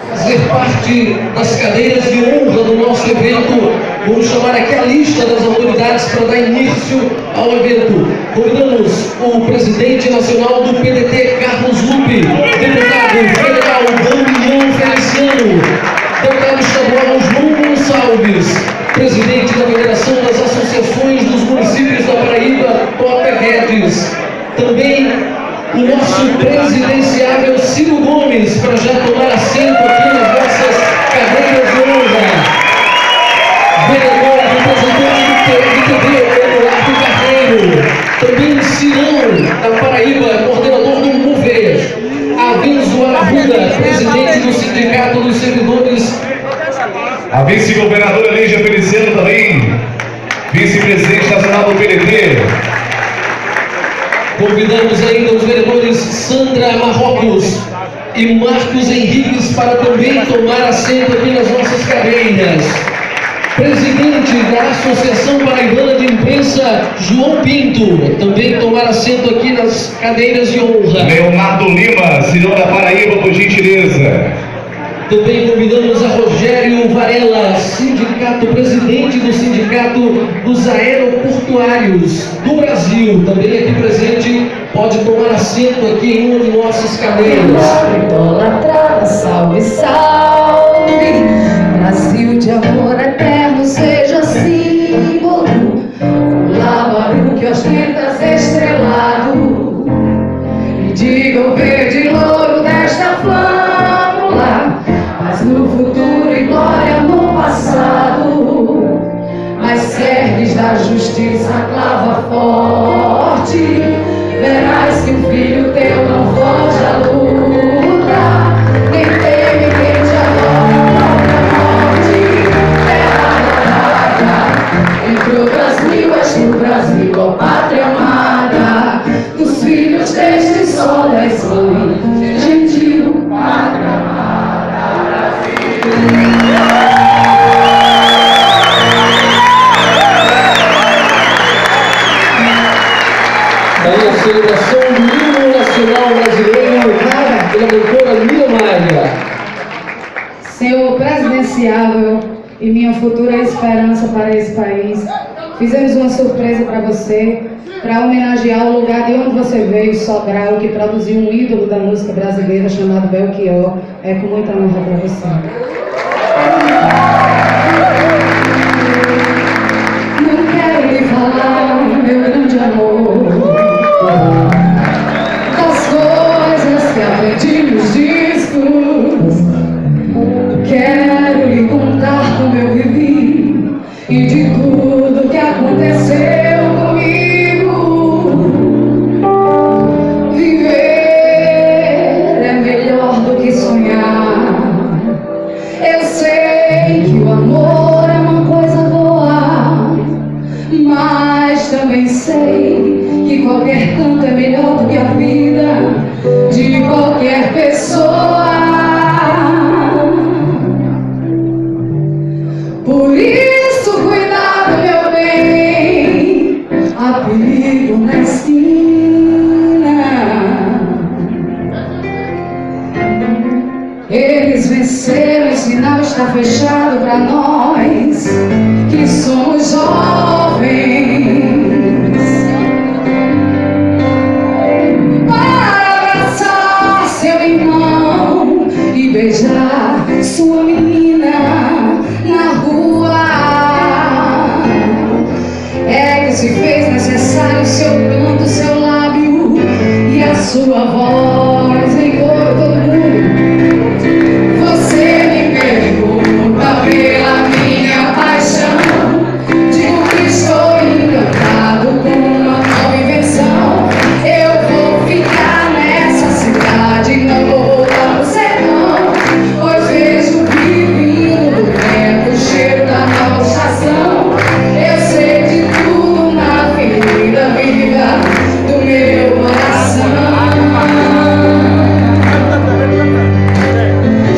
Fazer parte das cadeiras de honra do nosso evento, vamos chamar aqui a lista das autoridades para dar início ao evento. Convidamos o presidente nacional do PDT, Carlos Lupe, deputado federal Damião Feliciano, deputado estadual João Gonçalves, presidente da Federação das Associações dos Municípios da Paraíba, Tota Guedes, também o nosso presidenciável Ciro Gomes, para já tomar assento aqui nas nossas cadeiras de honra. Vereador representante do TV, Eduardo Carneiro. Também Cirão, da Paraíba, coordenador do MOVER. Avenzo Arruda, presidente do Sindicato dos Servidores. A vice-governadora Lígia Feliciano também, vice-presidente nacional do PDT. Convidamos ainda os vereadores Sandra Marrocos e Marcos Henriques para também tomar assento aqui nas nossas cadeiras. Presidente da Associação Paraibana de Imprensa, João Pinto, também tomar assento aqui nas cadeiras de honra. Leonardo Lima, senhor da Paraíba, por gentileza. Também convidamos a Rogério Varela, presidente do Sindicato dos Aeroportuários do Brasil, também aqui presente, pode tomar assento aqui em uma de nossas cadeiras. Idolatrada, salve, salve, Brasil de amor eterno, seja símbolo, o lábaro que ostentas estrelado, e diga o verde louro desta flâmula, mas no futuro e glória no passado, mas se ergues da justiça a clava forte, verás que o filho teu não foge à luta. Quem teme, quem te adora, a morte, terra arrada. Entre outras mil, és no Brasil, ó pátria amada, dos filhos deste sol és mãe, gentil, pátria amada, Brasil. Daí a celebração do hino nacional brasileiro pela doutora Miriam Maia. Senhor presidenciável e minha futura esperança para esse país, fizemos uma surpresa para você para homenagear o lugar de onde você veio, Sobral, que produziu um ídolo da música brasileira chamado Belchior. É com muita honra para você. Não quero lhe falar, meu grande amor, das coisas que aprendi nos discos. Quero lhe contar como eu vivi e de tudo que aconteceu comigo. Viver é melhor do que sonhar. Eu sei que o amor é uma coisa boa, mas também sei que qualquer canto é melhor do que a vida de qualquer pessoa. Por isso, cuidado, meu bem, há perigo na esquina. Eles venceram, o sinal está fechado para nós que somos jovens. Para abraçar seu irmão e beijar sua menina na rua, é que se fez necessário seu canto, seu lábio e a sua voz em todo mundo. Você me pergunta pela minha paixão, digo que estou encantado com uma nova invenção. Eu vou ficar nessa cidade, não vou voltar pro sertão, pois vejo vivindo do tempo o cheiro da nova estação. Eu sei de tudo na ferida viva do meu coração.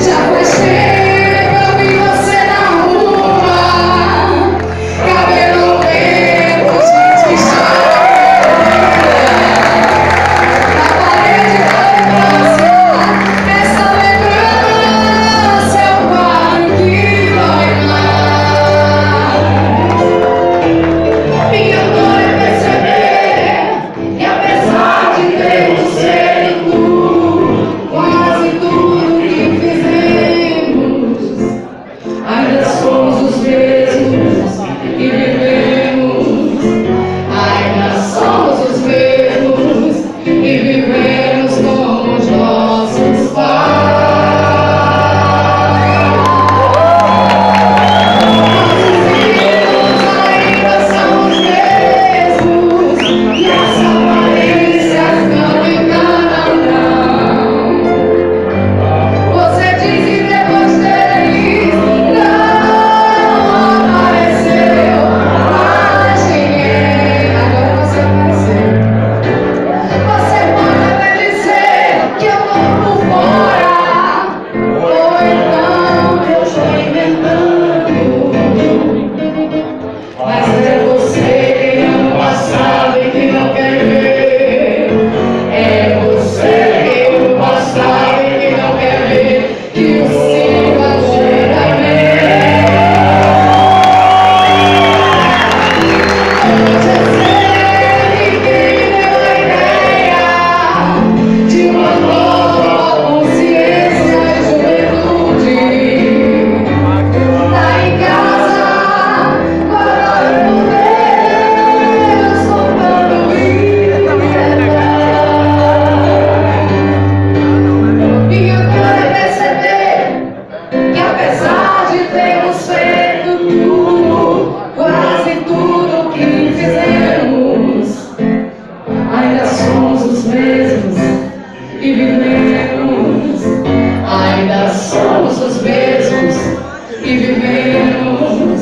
Já faz tempo eu vi você na rua, cabelo preto, gente que chora. Na parede da lembrança, essa lembrança é o quadro que dói mais. Minha dor é perceber que apesar de termos feito quase tudo que fizemos, ainda somos os mesmos que vivemos. Ainda somos os mesmos que vivemos como os nossos pais. Ainda são os mesmos e as aparências não enganarão. Você diz que depois deles não apareceu, mas quem é? Agora você apareceu. Você pode até dizer que eu tô por fora, ou então que eu estou inventando, mas é você quem ama o passado e que não quer ver. É você quem ama o passado e que não quer ver que o ciclo agora é meu. Hoje eu sei que deu a ideia de uma nova consciência e juventude. Tá em casa, guardado por Deus, contando vida. Minha dor é perceber que apesar de termos feito tudo, quase tudo que fizemos, ainda somos os mesmos e vivemos. Ainda somos os mesmos e vivemos.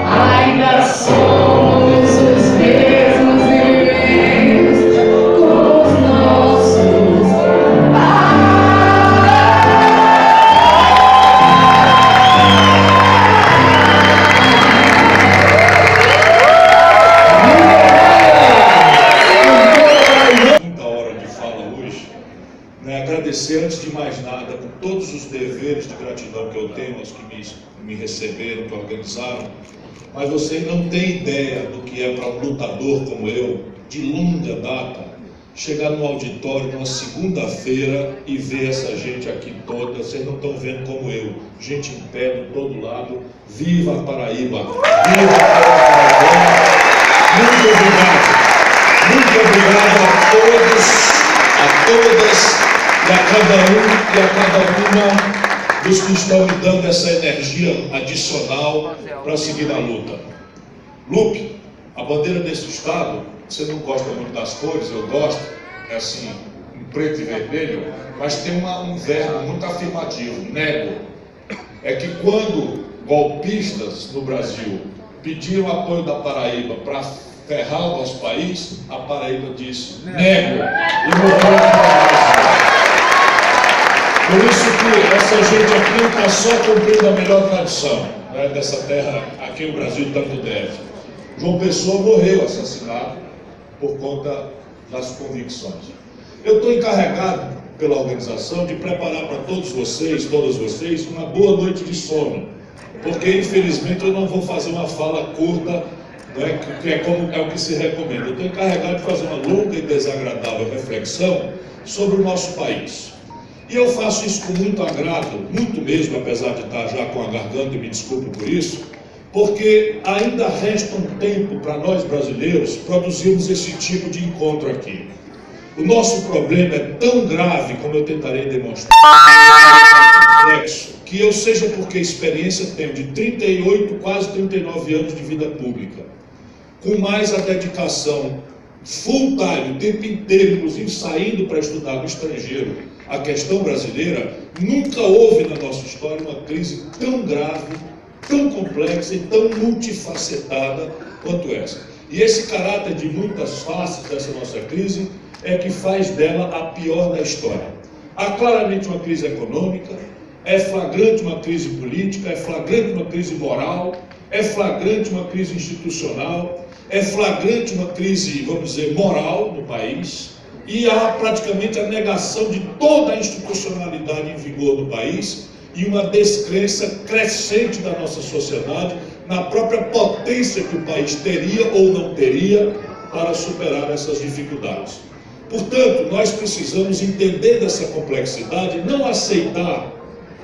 Ainda somos os mesmos e vivemos com os nossos pais. Muita hora de fala hoje, né? Agradecer antes de mais nada por todos os deveres de gratidão que eu tenho aos que me receberam, que organizaram, mas vocês não têm ideia do que é para um lutador como eu de longa data chegar no auditório numa segunda-feira e ver essa gente aqui toda. Vocês não estão vendo como eu, gente em pé de todo lado. Viva a Paraíba! Viva a Paraíba! Muito obrigado! Muito obrigado a todos, a todas e a cada um e a cada uma dos que estão me dando essa energia adicional para seguir na luta. Lupe, a bandeira desse estado, você não gosta muito das cores, eu gosto, é assim, em preto e vermelho, mas tem um verbo muito afirmativo, nego. É que quando golpistas no Brasil pediram apoio da Paraíba para ferrar o nosso país, a Paraíba disse, nego, e morreu de Por isso que essa gente aqui não está só cumprindo a melhor tradição, né, dessa terra a quem o Brasil tanto deve. João Pessoa morreu assassinado por conta das convicções. Eu estou encarregado pela organização de preparar para todos vocês, todas vocês, uma boa noite de sono, porque infelizmente eu não vou fazer uma fala curta, né, que é o que se recomenda. Eu estou encarregado de fazer uma longa e desagradável reflexão sobre o nosso país. E eu faço isso com muito agrado, muito mesmo, apesar de estar já com a garganta, e me desculpe por isso, porque ainda resta um tempo para nós brasileiros produzirmos esse tipo de encontro aqui. O nosso problema é tão grave, como eu tentarei demonstrar, complexo, que eu, seja porque experiência tenho de 38, quase 39 anos de vida pública, com mais a dedicação full time, o tempo inteiro, inclusive saindo para estudar no estrangeiro, a questão brasileira, nunca houve na nossa história uma crise tão grave, tão complexa e tão multifacetada quanto essa. E esse caráter de muitas faces dessa nossa crise é que faz dela a pior da história. Há claramente uma crise econômica, é flagrante uma crise política, é flagrante uma crise moral, é flagrante uma crise institucional, é flagrante uma crise, vamos dizer, moral no país, e há praticamente a negação de toda a institucionalidade em vigor no país e uma descrença crescente da nossa sociedade na própria potência que o país teria ou não teria para superar essas dificuldades. Portanto, nós precisamos entender dessa complexidade, não aceitar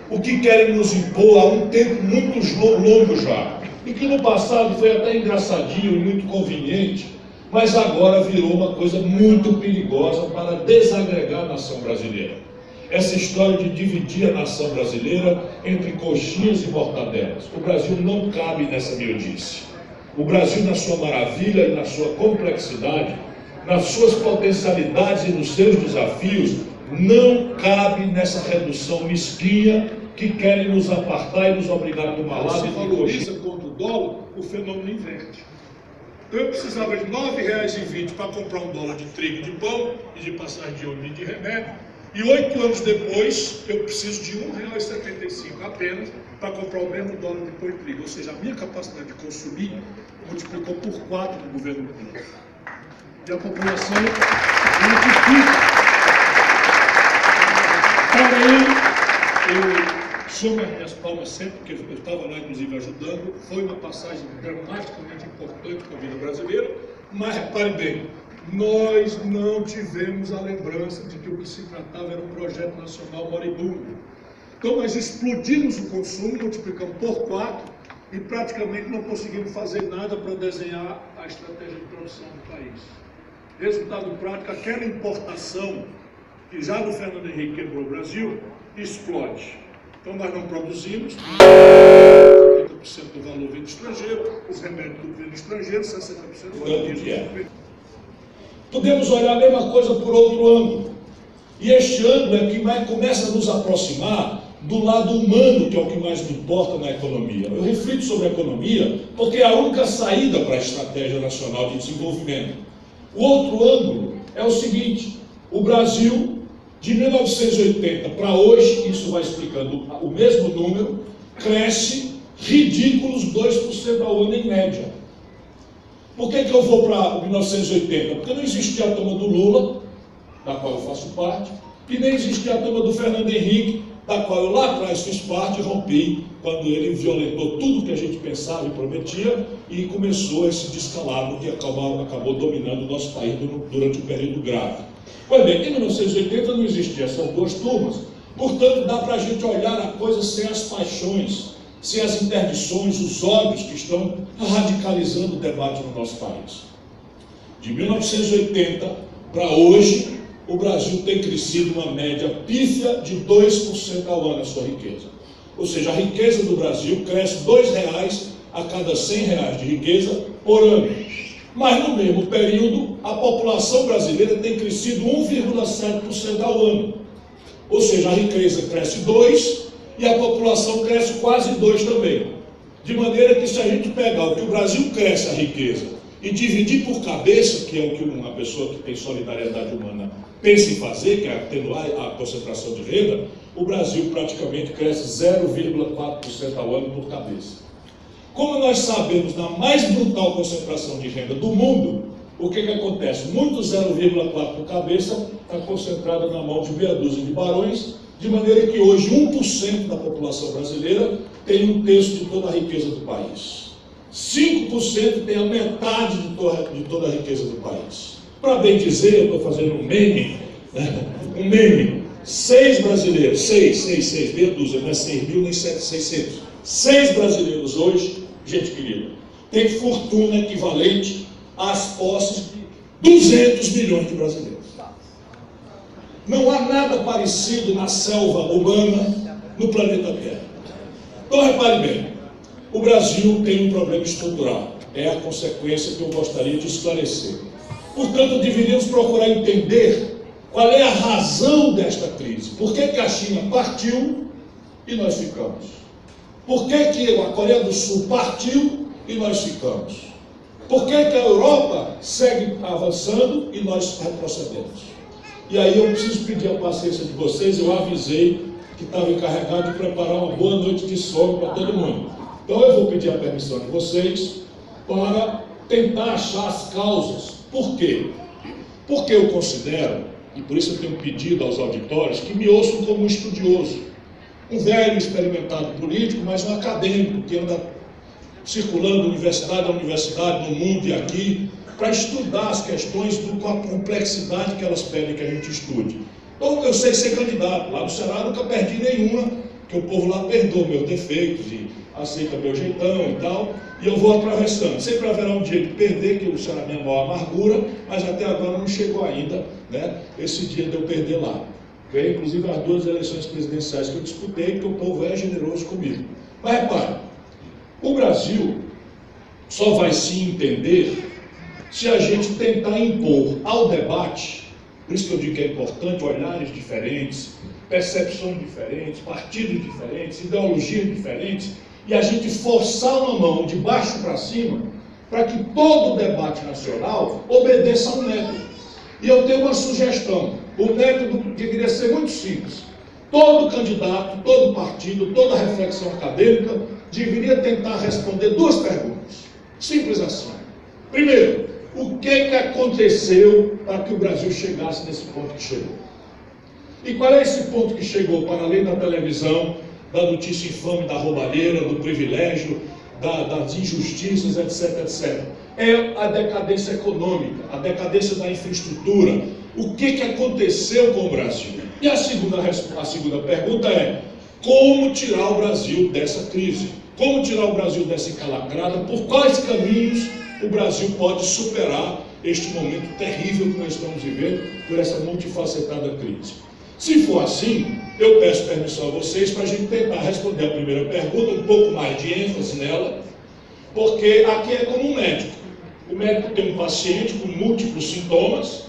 o que querem nos impor há um tempo muito longo já, e que no passado foi até engraçadinho e muito conveniente, mas agora virou uma coisa muito perigosa para desagregar a nação brasileira. Essa história de dividir a nação brasileira entre coxinhas e mortadelas. O Brasil não cabe nessa miudice. O Brasil, na sua maravilha e na sua complexidade, nas suas potencialidades e nos seus desafios, não cabe nessa redução mesquinha que querem nos apartar e nos obrigar a tomar lado. Se valoriza contra o dólar, o fenômeno inverte. Eu precisava de R$ 9,20 para comprar um dólar de trigo e de pão, e de passagem de ônibus e de remédio, e 8 anos depois eu preciso de R$ 1,75 apenas para comprar o mesmo dólar de pão e trigo. Ou seja, a minha capacidade de consumir multiplicou por 4 no governo Lula. E a população multiplica. Porém, eu somo as palmas sempre, porque eu estava lá, inclusive, ajudando. Foi uma passagem dramaticamente importante para a vida brasileira, mas repare bem, nós não tivemos a lembrança de que o que se tratava era um projeto nacional moribundo. Então nós explodimos o consumo, multiplicamos por 4 e praticamente não conseguimos fazer nada para desenhar a estratégia de produção do país. Resultado prático, aquela importação que já no Fernando Henrique quebrou o Brasil, explode. Então nós não produzimos, 50% do valor vem do estrangeiro, os remédios tudo vem do estrangeiro, 60% do valor. Podemos olhar a mesma coisa por outro ângulo. E este ângulo é que mais começa a nos aproximar do lado humano, que é o que mais me importa na economia. Eu reflito sobre a economia porque é a única saída para a estratégia nacional de desenvolvimento. O outro ângulo é o seguinte: o Brasil, de 1980 para hoje, isso vai explicando o mesmo número, cresce ridículos 2% ao ano em média. Por que eu vou para 1980? Porque não existia a turma do Lula, da qual eu faço parte, que nem existia a turma do Fernando Henrique, da qual eu lá atrás fiz parte e rompi, quando ele violentou tudo que a gente pensava e prometia, e começou esse descalabro que acabou dominando o nosso país durante um período grave. Pois bem, em 1980 não existia essas duas turmas, portanto dá para a gente olhar a coisa sem as paixões, sem as interdições, os ódios que estão radicalizando o debate no nosso país. De 1980 para hoje, o Brasil tem crescido uma média pífia de 2% ao ano a sua riqueza. Ou seja, a riqueza do Brasil cresce R$2 a cada R$100 de riqueza por ano. Mas no mesmo período, a população brasileira tem crescido 1,7% ao ano. Ou seja, a riqueza cresce 2% e a população cresce quase 2% também. De maneira que se a gente pegar o que o Brasil cresce a riqueza e dividir por cabeça, que é o que uma pessoa que tem solidariedade humana pensa em fazer, que é atenuar a concentração de renda, o Brasil praticamente cresce 0,4% ao ano por cabeça. Como nós sabemos, na mais brutal concentração de renda do mundo, o que acontece? Muito 0,4% por cabeça está concentrado na mão de meia dúzia de barões, de maneira que hoje 1% da população brasileira tem 1/3 de toda a riqueza do país. 5% tem a metade de toda a riqueza do país. Para bem dizer, eu estou fazendo um meme, né? Um meme. 6 brasileiros, 6, meia dúzia, não é 6 mil nem 600. 6 brasileiros hoje, gente querida, tem fortuna equivalente às posses de 200 milhões de brasileiros. Não há nada parecido na selva humana no planeta Terra. Então repare bem, o Brasil tem um problema estrutural. É a consequência que eu gostaria de esclarecer. Portanto, deveríamos procurar entender qual é a razão desta crise. Por que a China partiu e nós ficamos? Por que a Coreia do Sul partiu e nós ficamos? Por que a Europa segue avançando e nós retrocedemos? E aí eu preciso pedir a paciência de vocês. Eu avisei que estava encarregado de preparar uma boa noite de sono para todo mundo. Então eu vou pedir a permissão de vocês para tentar achar as causas. Por quê? Porque eu considero, e por isso eu tenho pedido aos auditórios, que me ouçam como um estudioso, um velho experimentado político, mas um acadêmico que anda circulando universidade a universidade, no mundo e aqui, para estudar as questões com a complexidade que elas pedem que a gente estude. Então eu sei ser candidato, lá no Ceará nunca perdi nenhuma, que o povo lá perdoa meus defeitos e aceita meu jeitão e tal, e eu vou atravessando. Sempre haverá um dia de perder, que será a minha maior amargura, mas até agora não chegou ainda, né, esse dia de eu perder lá. Foi inclusive as 2 eleições presidenciais que eu disputei, porque o povo é generoso comigo. Mas repare, o Brasil só vai se entender se a gente tentar impor ao debate, por isso que eu digo que é importante, olhares diferentes, percepções diferentes, partidos diferentes, ideologias diferentes, e a gente forçar uma mão de baixo para cima, para que todo o debate nacional obedeça a um método. E eu tenho uma sugestão. O método deveria ser muito simples. Todo candidato, todo partido, toda reflexão acadêmica deveria tentar responder 2 perguntas. Simples assim. Primeiro, o que aconteceu para que o Brasil chegasse nesse ponto que chegou? E qual é esse ponto que chegou, para além da televisão, da notícia infame, da roubalheira, do privilégio, das injustiças, etc, etc? É a decadência econômica, a decadência da infraestrutura. O que aconteceu com o Brasil? E a segunda pergunta é: como tirar o Brasil dessa crise? Como tirar o Brasil dessa encalacrada? Por quais caminhos o Brasil pode superar este momento terrível que nós estamos vivendo, por essa multifacetada crise? Se for assim, eu peço permissão a vocês para a gente tentar responder a primeira pergunta, um pouco mais de ênfase nela, porque aqui é como um médico. O médico tem um paciente com múltiplos sintomas,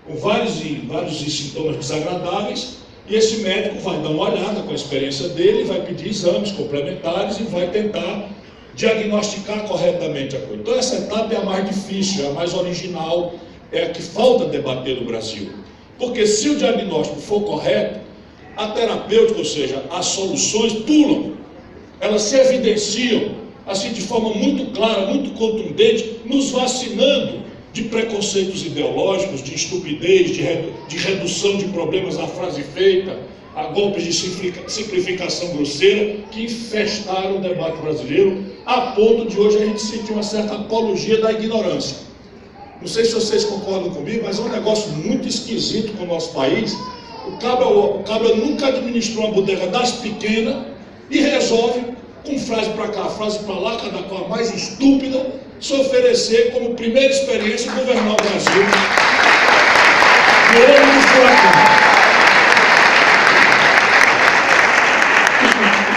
com vários sintomas desagradáveis, e esse médico vai dar uma olhada com a experiência dele, vai pedir exames complementares e vai tentar diagnosticar corretamente a coisa. Então essa etapa é a mais difícil, é a mais original, é a que falta debater no Brasil. Porque se o diagnóstico for correto, a terapêutica, ou seja, as soluções pulam, elas se evidenciam, assim, de forma muito clara, muito contundente, nos vacinando de preconceitos ideológicos, de estupidez, de redução de problemas à frase feita, a golpes de simplificação grosseira que infestaram o debate brasileiro, a ponto de hoje a gente sentir uma certa apologia da ignorância. Não sei se vocês concordam comigo, mas é um negócio muito esquisito com o nosso país. O cabra nunca administrou uma bodega das pequenas e resolve, com frase para cá, frase para lá, cada qual mais estúpida, se oferecer como primeira experiência governar o Brasil. No olho do furacão.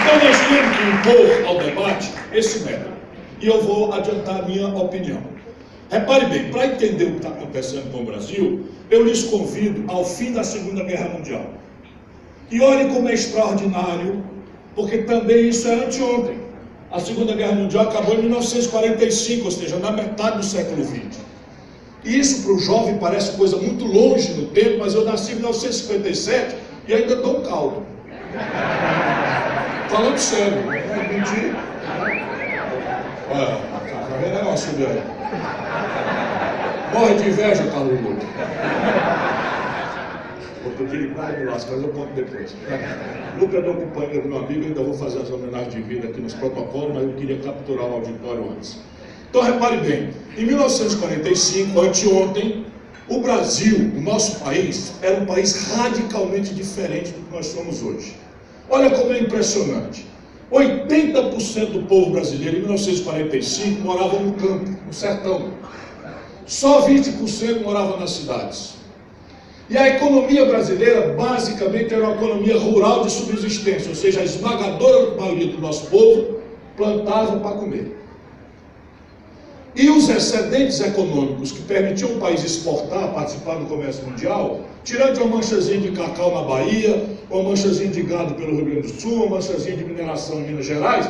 Então nós temos que impor ao debate esse método. E eu vou adiantar a minha opinião. Repare bem, para entender o que está acontecendo com o Brasil, eu lhes convido ao fim da Segunda Guerra Mundial. E olhem como é extraordinário, porque também isso é anteontem. A Segunda Guerra Mundial acabou em 1945, ou seja, na metade do século XX. E isso para o jovem parece coisa muito longe no tempo, mas eu nasci em 1957 e ainda dou um caldo. Falando sério, não é mentira. Olha, tá vendo negócio dele? Morre de inveja, Carlos Lula. Vou pedir quase do laço, mas eu conto depois. Lucas é meu companheiro, meu amigo, ainda vou fazer as homenagens de vida aqui nos protocolos, mas eu queria capturar o auditório antes. Então repare bem, em 1945, anteontem, o Brasil, o nosso país, era um país radicalmente diferente do que nós somos hoje. Olha como é impressionante. 80% do povo brasileiro, em 1945, morava no campo, no sertão. Só 20% morava nas cidades. E a economia brasileira, basicamente, era uma economia rural de subsistência, ou seja, a esmagadora maioria do nosso povo plantava para comer. E os excedentes econômicos que permitiam o país exportar, participar do comércio mundial, tirando uma manchazinha de cacau na Bahia, uma manchazinha de gado pelo Rio Grande do Sul, uma manchazinha de mineração em Minas Gerais,